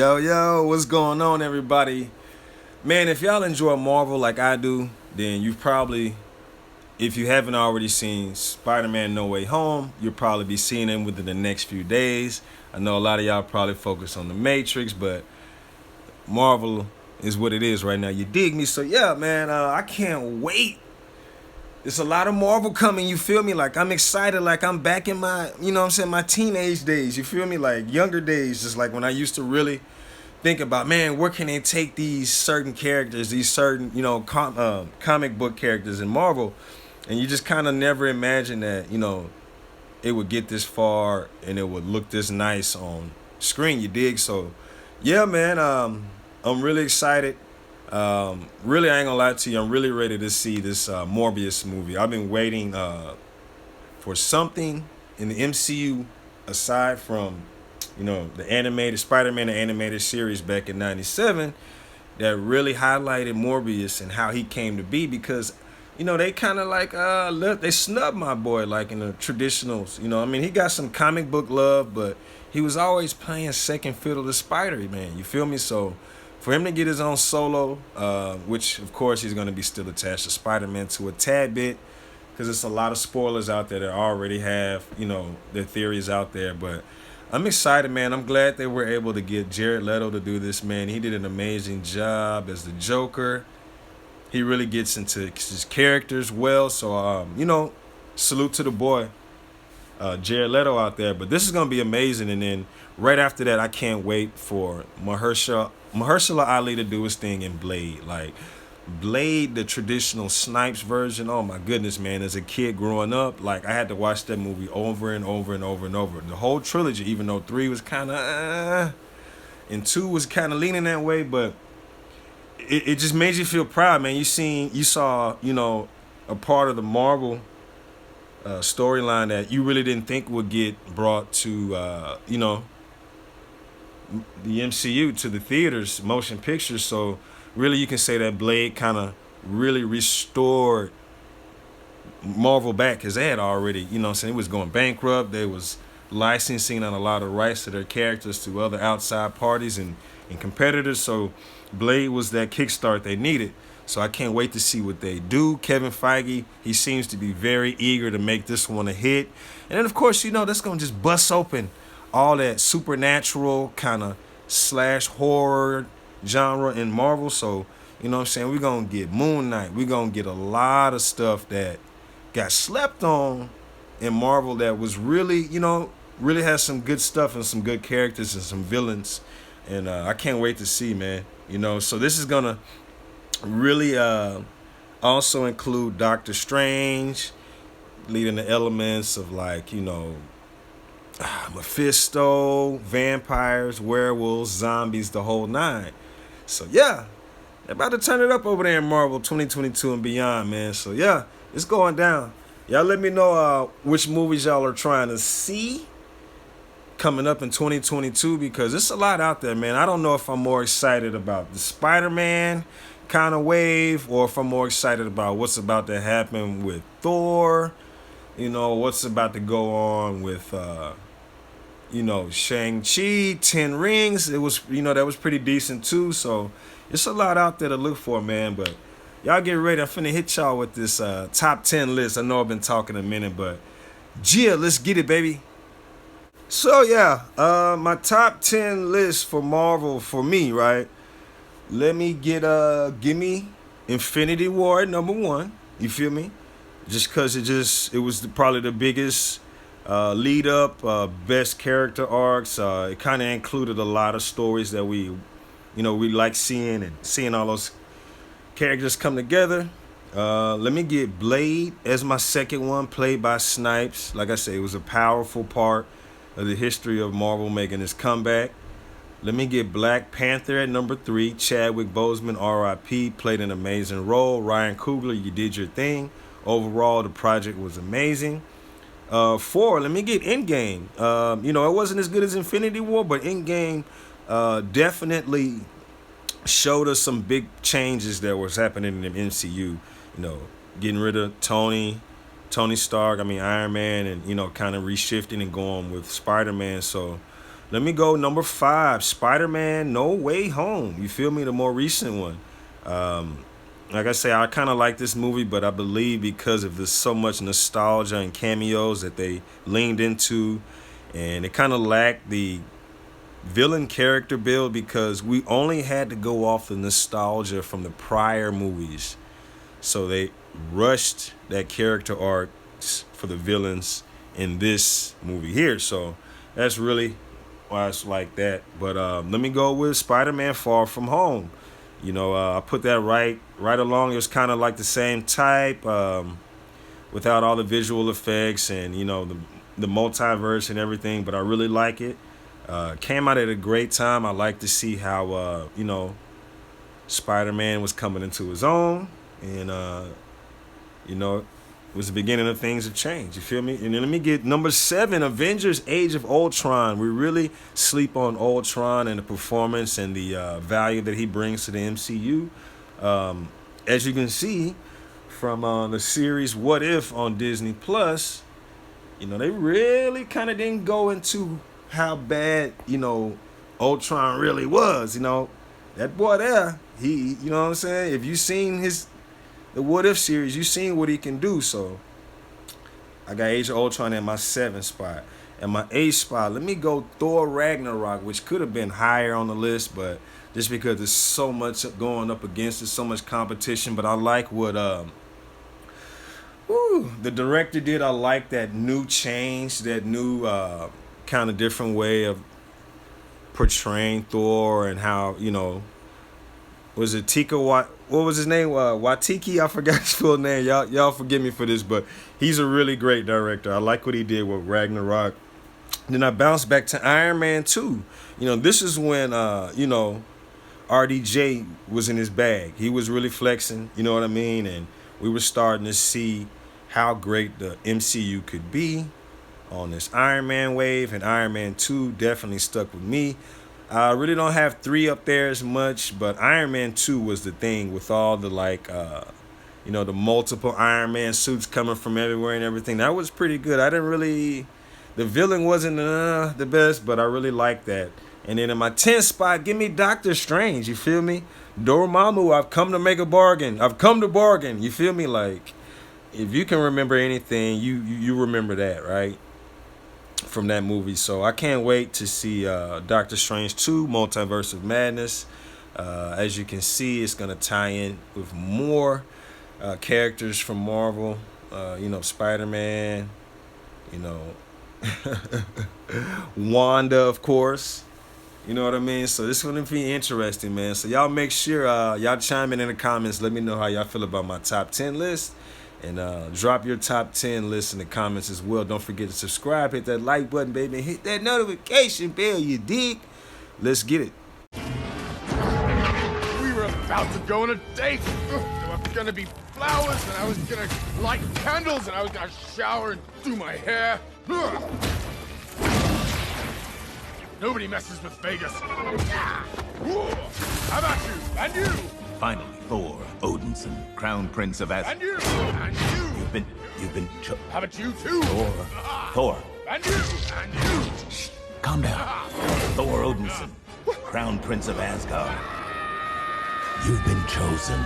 Yo, what's going on, everybody? Man, if y'all enjoy Marvel like I do, then you've probably, if you haven't already seen Spider-Man No Way Home, you'll probably be seeing him within the next few days. I know a lot of y'all probably focus on the Matrix, but Marvel is what it is right now. You dig me? So yeah, man, I can't wait. There's a lot of Marvel coming, you feel me? Like, I'm excited, like I'm back in my, my teenage days, you feel me? Like, younger days, just like when I used to really think about, man, where can they take these certain characters, these certain, comic book characters in Marvel, and you just kind of never imagine that, it would get this far and it would look this nice on screen. You dig? So, yeah, man, I'm really excited. Really, I ain't gonna lie to you. I'm really ready to see this Morbius movie. I've been waiting for something in the MCU aside from the animated Spider-Man, the animated series back in '97, that really highlighted Morbius and how he came to be, because they kind of like they snubbed my boy, like in the traditionals. He got some comic book love, but he was always playing second fiddle to Spider-Man. You feel me? So for him to get his own solo, which of course he's going to be still attached to Spider-Man to a tad bit, because it's a lot of spoilers out there that already have their theories out there, but I'm excited, man. I'm glad they were able to get Jared Leto to do this, man. He did an amazing job as the Joker. He really gets into his characters well. So, salute to the boy, Jared Leto out there. But this is going to be amazing. And then right after that, I can't wait for Mahershala Ali to do his thing in Blade. Like, Blade, the traditional Snipes version. Oh my goodness, man. As a kid growing up, like, I had to watch that movie over and over and over and over. The whole trilogy, even though 3 was kind of and 2 was kind of leaning that way, but it just made you feel proud, man. You saw a part of the Marvel storyline that you really didn't think would get brought to the MCU, to the theaters, motion pictures. So really, you can say that Blade kind of really restored Marvel back, because they had already, it was going bankrupt. They was licensing on a lot of rights to their characters to other outside parties and competitors. So Blade was that kickstart they needed. So I can't wait to see what they do. Kevin Feige, he seems to be very eager to make this one a hit. And then, of course, that's going to just bust open all that supernatural kind of slash horror genre in Marvel. So, we're going to get Moon Knight. We're going to get a lot of stuff that got slept on in Marvel that was really, really has some good stuff and some good characters and some villains. And I can't wait to see, man. So this is going to really also include Doctor Strange, leading the elements of, like, Mephisto, vampires, werewolves, zombies, the whole nine. So yeah, they're about to turn it up over there in Marvel 2022 and beyond, man. So yeah, it's going down. Y'all let me know which movies y'all are trying to see coming up in 2022, because it's a lot out there, man. I don't know if I'm more excited about the Spider-Man kind of wave, or if I'm more excited about what's about to happen with Thor, what's about to go on with Shang-Chi, 10 Rings. It was, that was pretty decent too. So it's a lot out there to look for, man. But y'all get ready. I'm finna hit y'all with this top 10 list. I know I've been talking a minute, but Gia, let's get it, baby. So yeah, my top 10 list for Marvel for me, right? Let me give me Infinity War at number 1. You feel me? Just because it was probably the biggest lead up, best character arcs. It kind of included a lot of stories that we like seeing, and seeing all those characters come together. Let me get Blade as my second one, played by Snipes. Like I said, it was a powerful part of the history of Marvel making this comeback. Let me get Black Panther at number 3. Chadwick Boseman, R.I.P., played an amazing role. Ryan Coogler, you did your thing. Overall, the project was amazing. 4, let me get Endgame. It wasn't as good as Infinity War, but Endgame definitely showed us some big changes that was happening in the MCU. Getting rid of Tony Stark, Iron Man, and, kind of reshifting and going with Spider-Man. So let me go number 5, Spider-Man No Way Home. You feel me? The more recent one. Like I say, I kind of like this movie, but I believe because of the so much nostalgia and cameos that they leaned into, and it kind of lacked the villain character build because we only had to go off the nostalgia from the prior movies. So they rushed that character arcs for the villains in this movie here. So that's really why it's like that. But let me go with Spider-Man Far From Home. I put that right along. It was kind of like the same type, without all the visual effects and the multiverse and everything. But I really like it. Came out at a great time. I like to see how Spider-Man was coming into his own, and it was the beginning of things of change. You feel me? And then let me get number 7, Avengers: Age of Ultron. We really sleep on Ultron and the performance and the value that he brings to the MCU. As you can see from the series What If on Disney Plus, they really kind of didn't go into how bad, Ultron really was. That boy there, he, you know what I'm saying? If you seen the What If series, you seen what he can do. So I got Age of Ultron in my 7th spot. And my 8th spot, let me go Thor Ragnarok, which could have been higher on the list, but just because there's so much going up against it, so much competition. But I like what the director did. I like that new change, that new kind of different way of portraying Thor, and how, was it what was his name? Watiki? I forgot his full name. Y'all forgive me for this, but he's a really great director. I like what he did with Ragnarok. Then I bounced back to Iron Man 2. This is when RDJ was in his bag. He was really flexing, you know what I mean? And we were starting to see how great the MCU could be on this Iron Man wave, and Iron Man 2 definitely stuck with me. I really don't have 3 up there as much, but Iron Man 2 was the thing with all the the multiple Iron Man suits coming from everywhere and everything. That was pretty good. The villain wasn't the best, but I really liked that. And then in my 10th spot, give me Doctor Strange. You feel me? Dormammu, I've come to make a bargain. I've come to bargain. You feel me? Like, if you can remember anything, you remember that, right? From that movie. So I can't wait to see Doctor Strange 2, Multiverse of Madness. As you can see, it's going to tie in with more characters from Marvel. Spider-Man, Wanda, of course. You know what I mean? So this is going to be interesting, man. So y'all make sure y'all chime in the comments. Let me know how y'all feel about my top 10 list. And drop your top 10 list in the comments as well. Don't forget to subscribe, hit that like button, baby, and hit that notification bell, you dig? Let's get it. We were about to go on a date. There were gonna be flowers, and I was gonna light candles, and I was gonna shower and do my hair. Nobody messes with Vegas. How about you? And you? Finally, Thor, Odinson, Crown Prince of Asgard. And you? And you? You've been How about you too? Thor. And you? And you? Shh, calm down. Thor Odinson, Crown Prince of Asgard. You've been chosen.